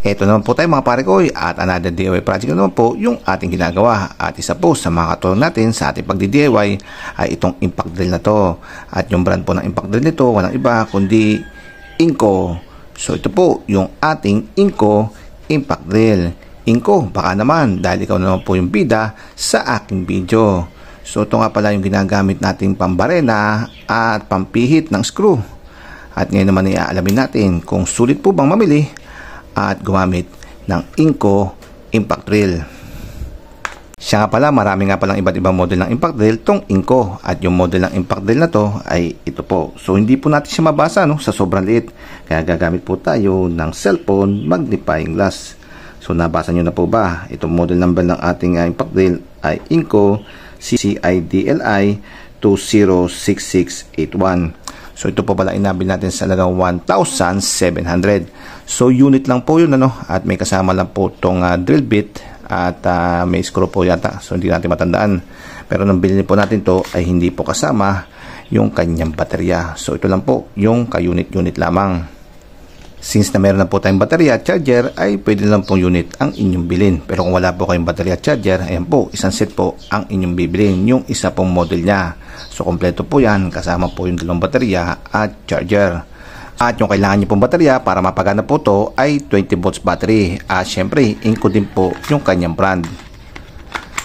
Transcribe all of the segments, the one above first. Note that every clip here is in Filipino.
Ito naman po tayo mga pare ko at another DIY project naman po yung ating ginagawa. At isa po sa mga katulong natin sa ating pagdi-DIY ay itong impact drill na to. At yung brand po ng impact drill nito walang iba kundi Inco. So ito po yung ating Inco impact drill. Inco, baka naman dahil ikaw naman po yung bida sa aking video. So ito nga pala yung ginagamit nating pambarena at pampihit ng screw. At ngayon naman iaalamin natin kung sulit po bang mamili at gumamit ng Inco impact drill. Siya nga pala, marami nga palang iba't ibang model ng impact drill tong Inco. At yung model ng impact drill na to ay ito po. So hindi po natin siya mabasa sa sobrang liit. Kaya gagamit po tayo ng cellphone magnifying glass. So nabasa nyo na po ba? Itong model number ng ating impact drill ay Inco CCIDLI 206681. So ito po pala inabil natin sa halagang 1,700. So unit lang po yun at may kasama lang po itong drill bit at may screw po yata. So hindi natin matandaan. Pero nung bilhin po natin to ay hindi po kasama yung kanyang baterya. So ito lang po yung ka-unit-unit lamang. Since na meron na po tayong baterya at charger ay pwede lang pong unit ang inyong bilhin. Pero kung wala po kayong baterya at charger, ayan po, isang set po ang inyong bibilhin, yung isa pong model niya. So kompleto po yan, kasama po yung dalawang baterya at charger. At yung kailangan nyo pong baterya para mapagana po to ay 20 volts battery. At syempre, Inco din po yung kanyang brand.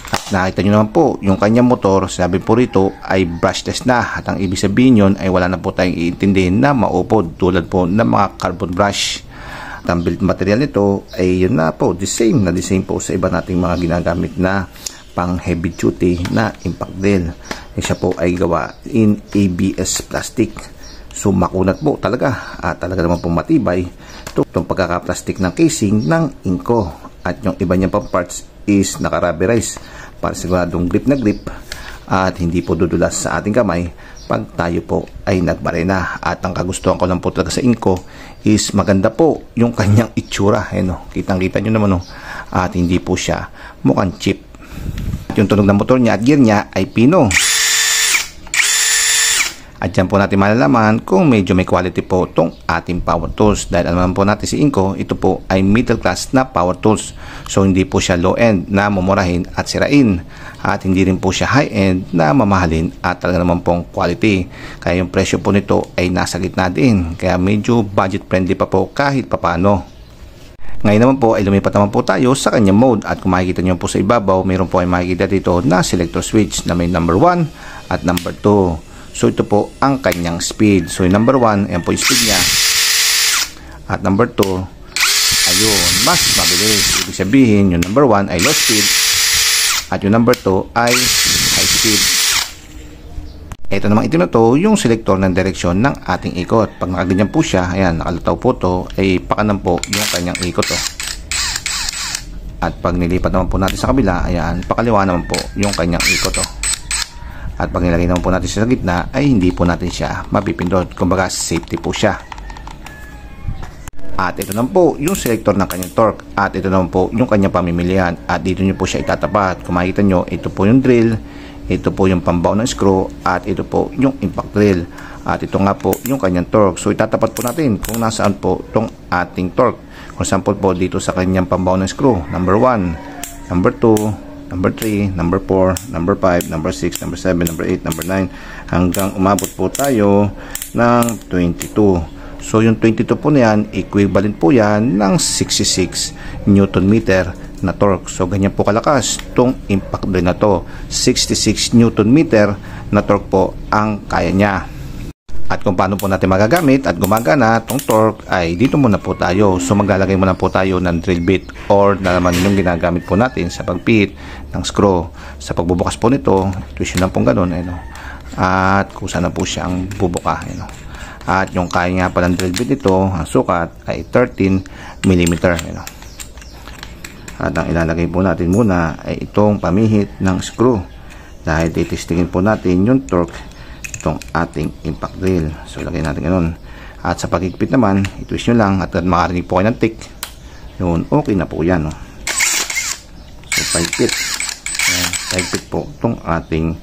At nakita nyo naman po, yung kanyang motor, sabi po rito ay brushless na. At ang ibig sabihin yun ay wala na po tayong iintindihin na maupod tulad po ng mga carbon brush. At ang build material nito ay yun na po, the same po sa iba nating mga ginagamit na pang heavy duty na impact drill. Siya po ay gawa in ABS plastic. So makunat po talaga at talaga naman po matibay itong pagkaka-plastic ng casing ng Inco. At yung iba niyang parts is naka-rubberize para siguradong grip na grip at hindi po dudulas sa ating kamay pag tayo po ay nagbarena. At ang kagustuhan ko lang po talaga sa Inco is maganda po yung kanyang itsura. Kitang-kita nyo naman at hindi po siya mukhang cheap. Yung tunog ng motor niya at gear niya ay pino. At dyan po natin malalaman kung medyo may quality po itong ating power tools. Dahil alam po natin si Inco, ito po ay middle class na power tools. So hindi po siya low end na mumurahin at sirain. At hindi rin po siya high end na mamahalin at talaga naman pong quality. Kaya yung presyo po nito ay nasa gitna din. Kaya medyo budget friendly pa po kahit papano. Ngayon naman po ay lumipat naman po tayo sa kanyang mode. At kung makikita nyo po sa ibabaw, mayroon po ay makikita dito na selector switch na may number 1 at number 2. So ito po ang kanyang speed. So yung number 1, ayan po yung speed niya. At number 2, ayun, mas mabilis. Ibig sabihin, yung number 1 ay low speed. At yung number 2 ay high speed. Ito namang itim na to, yung selector ng direksyon ng ating ikot. Pag nakaganyan po siya, ayan, nakalutaw po to, ay pakanan po yung kanyang ikot to. At pag nilipat naman po natin sa kabila, ayan, pakaliwa naman po yung kanyang ikot to. At pag nilagay naman po natin sa gitna ay hindi po natin siya mapipindot. Kumbaga safety po siya. At ito naman po yung selector ng kanyang torque. At ito naman po yung kanyang pamimilian. At dito nyo po siya itatapat. Kung makikita nyo, ito po yung drill. Ito po yung pambaw ng screw. At ito po yung impact drill. At ito nga po yung kanyang torque. So itatapat po natin kung nasaan po itong ating torque. For example po dito sa kanyang pambaw ng screw. Number 1, number 2, number 3, number 4, number 5, number 6, number 7, number 8, number 9 hanggang umabot po tayo ng 22. So yung 22 po na yan, equivalent po yan ng 66 Newton meter na torque. So ganyan po kalakas itong impact drill na to. 66 Newton meter na torque po ang kaya niya. At kung paano po natin magagamit at gumagana itong torque ay dito muna po tayo. So maglalagay muna po tayo ng drill bit or na naman yung ginagamit po natin sa pagpihit ng screw. Sa pagbubukas po nito, twist lang pong ganun. At kusa na po siya ang bubuka. At yung kaya nga palang drill bit nito, ang sukat ay 13 mm. At ang ilalagay po natin muna ay itong pamihit ng screw. Dahil titistingin po natin yung torque itong ating impact drill. So lagay natin ganun. At sa pagigpit naman, i-twist nyo lang at makarinig po kayo ng tick. Yun, okay na po yan. So pahigpit po itong ating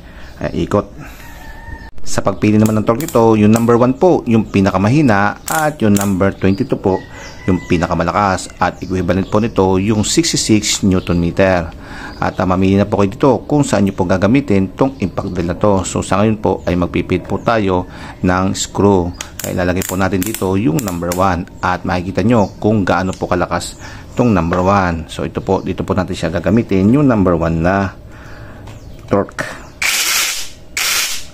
ikot. Sa pagpili naman ng torque nito, yung number 1 po, yung pinakamahina, at yung number 22 po, yung pinakamalakas, at equivalent po nito yung 66 Newton meter. At mamili na po kayo dito kung saan nyo po gagamitin tong impact drill na to. So sa ngayon po ay magpipit po tayo ng screw. Kaya ilalagay po natin dito yung number 1 at makikita nyo kung gaano po kalakas tong number 1. So ito po, dito po natin siya gagamitin yung number 1 na torque.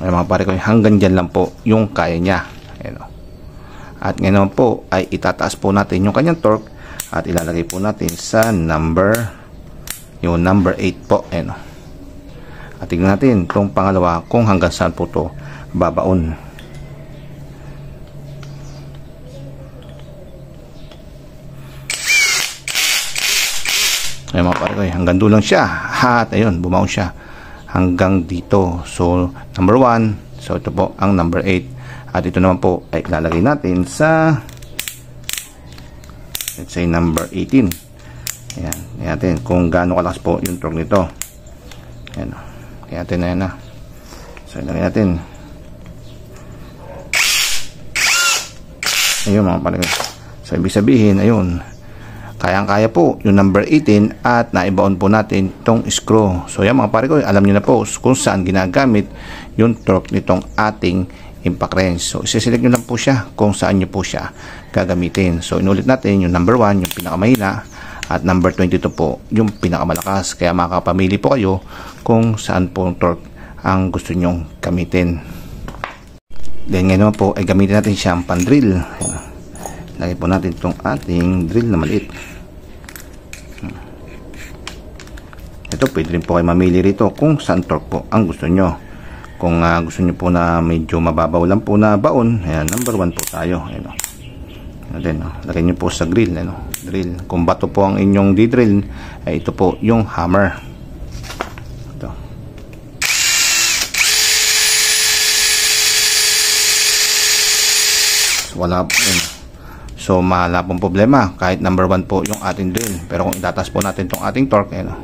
Ay mga pare ko, hanggang dyan lang po yung kaya niya. Ayan, at ngayon naman po ay itataas po natin yung kanyang torque at ilalagay po natin sa yung number 8 po. Ayan, at tignan natin itong pangalawa kung hanggang saan po to babaon. Ayan mga pare ko, hanggang doon lang siya. At ayun, bumaon siya hanggang dito. So number 1, so ito po ang number 8, at ito naman po ay ilalagay natin sa, let's say, number 18. Ayan, natin kung gaano kalakas po yung torque nito. Ayan, kaya natin na yan na. So ilagay natin. Ayun mga pare. So ibig sabihin, ayun, kayang-kaya po yung number 18 at naibaon po natin itong screw. So yan mga pare ko, alam niyo na po kung saan ginagamit yung torque nitong ating impact wrench. So isiselect nyo lang po siya kung saan nyo po siya gagamitin. So inulit natin yung number 1, yung pinakamahina, at number 22 po yung pinakamalakas. Kaya makakapamili po kayo kung saan po torque ang gusto nyong gamitin. Then ngayon naman po ay gamitin natin siyang pan-drill. Lagay po natin itong ating drill na maliit. Ito, pwede rin po kayo mamili rito kung saan torque po ang gusto nyo. Kung gusto nyo po na medyo mababaw lang po na baon, ayan, number 1 po tayo. Ayan, then, lagay nyo po sa drill. Drill. Kung bato po ang inyong di-drill, ay ito po yung hammer. Ito. So, wala po yun. So mahala pong problema kahit number 1 po yung ating drill. Pero kung itataas po natin itong ating torque, ayan,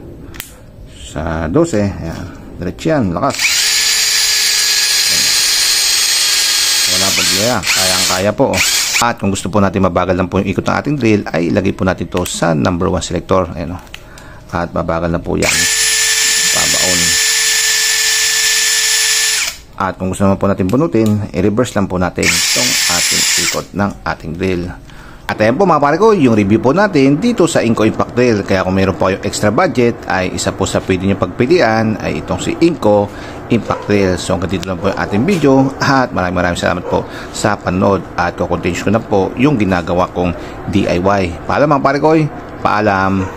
sa 12, ayan, diretso yan, lakas. Ayan. Wala problema, kayang-kaya po. At kung gusto po natin mabagal lang po yung ikot ng ating drill, ay ilagay po natin to sa number 1 selector. Ayan, at mabagal na po yan, pabaon. At kung gusto naman po natin bunutin, i-reverse lang po natin itong ating ikot ng ating drill. At ayan po mga pare ko, yung review po natin dito sa Inco Impact Drill. Kaya kung mayroon po kayong extra budget, ay isa po sa pwede nyo pagpilian ay itong si Inco Impact Drill. So hanggang dito lang po yung ating video, at maraming salamat po sa panood, at kukontinue ko na po yung ginagawa kong DIY. Paalam mga pare ko, paalam.